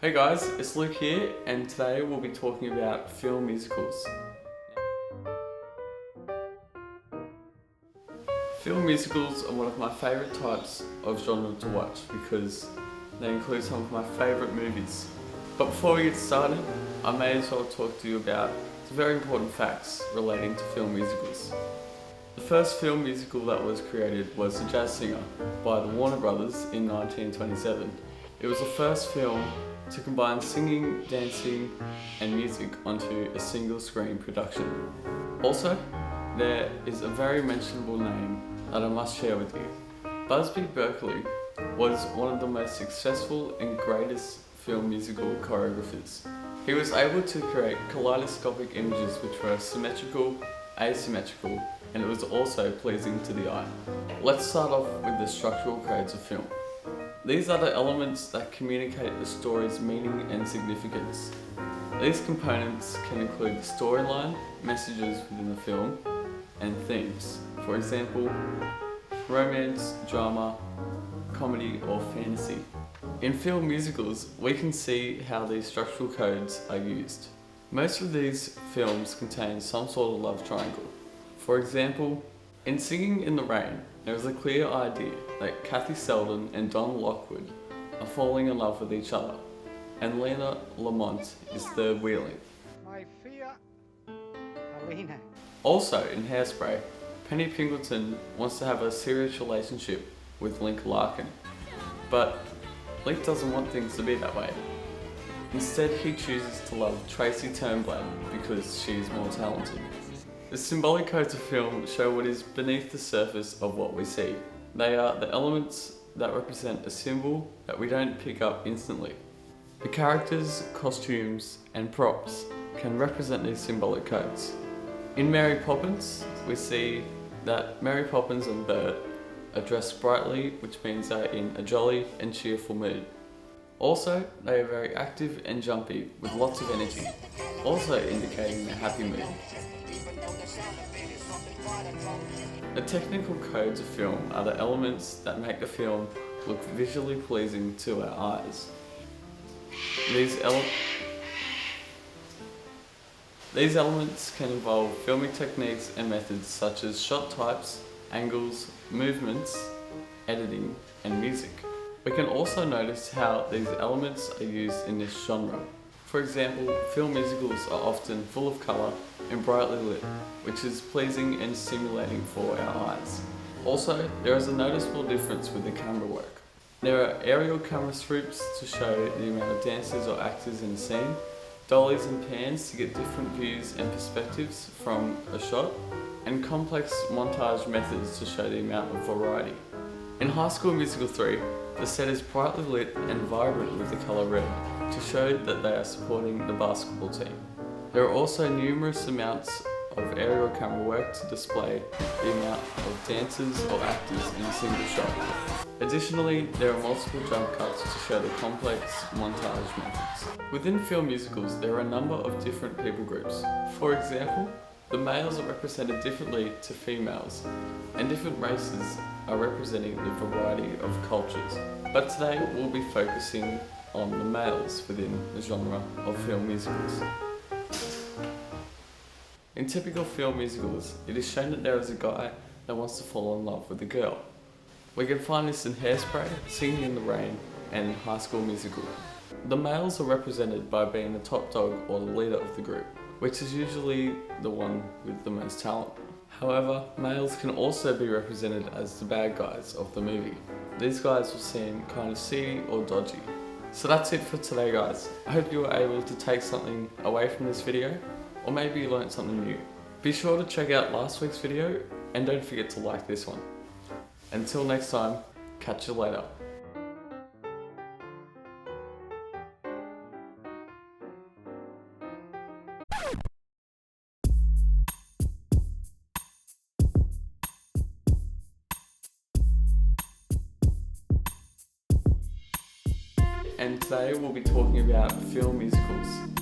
Hey guys, it's Luke here, and today we'll be talking about film musicals. Film musicals are one of my favourite types of genre to watch because they include some of my favourite movies. But before we get started, I may as well talk to you about some very important facts relating to film musicals. The first film musical that was created was The Jazz Singer by the Warner Brothers in 1927. It was the first film to combine singing, dancing and music onto a single screen production. Also, there is a very mentionable name that I must share with you. Busby Berkeley was one of the most successful and greatest film musical choreographers. He was able to create kaleidoscopic images which were symmetrical, asymmetrical, and it was also pleasing to the eye. Let's start off with the structural codes of film. These are the elements that communicate the story's meaning and significance. These components can include the storyline, messages within the film, and themes. For example, romance, drama, comedy, or fantasy. In film musicals, we can see how these structural codes are used. Most of these films contain some sort of love triangle. For example, in Singing in the Rain, there is a clear idea that Kathy Selden and Don Lockwood are falling in love with each other, and Lena Lamont is third wheeling. My fear, Alina. Also in Hairspray, Penny Pingleton wants to have a serious relationship with Link Larkin, but Link doesn't want things to be that way. Instead, he chooses to love Tracy Turnblad because she is more talented. The symbolic codes of film show what is beneath the surface of what we see. They are the elements that represent a symbol that we don't pick up instantly. The characters, costumes, and props can represent these symbolic codes. In Mary Poppins, we see that Mary Poppins and Bert are dressed brightly, which means they're in a jolly and cheerful mood. Also, they are very active and jumpy with lots of energy, also indicating their happy mood. The technical codes of film are the elements that make the film look visually pleasing to our eyes. These elements can involve filming techniques and methods such as shot types, angles, movements, editing, and music. We can also notice how these elements are used in this genre. For example, film musicals are often full of colour and brightly lit, which is pleasing and stimulating for our eyes. Also, there is a noticeable difference with the camera work. There are aerial camera swoops to show the amount of dancers or actors in a scene, dollies and pans to get different views and perspectives from a shot, and complex montage methods to show the amount of variety. In High School Musical 3, the set is brightly lit and vibrant with the colour red to show that they are supporting the basketball team. There are also numerous amounts of aerial camera work to display the amount of dancers or actors in a single shot. Additionally, there are multiple jump cuts to show the complex montage methods. Within film musicals, there are a number of different people groups. For example, the males are represented differently to females, and different races are representing the variety of cultures. But today we'll be focusing on the males within the genre of film musicals. In typical film musicals, it is shown that there is a guy that wants to fall in love with a girl. We can find this in Hairspray, Singing in the Rain, and High School Musical. The males are represented by being the top dog or the leader of the group, which is usually the one with the most talent. However, males can also be represented as the bad guys of the movie. These guys will seem kind of seedy or dodgy. So that's it for today, guys. I hope you were able to take something away from this video, or maybe you learned something new. Be sure to check out last week's video, and don't forget to like this one. Until next time, catch you later. And today we'll be talking about film musicals.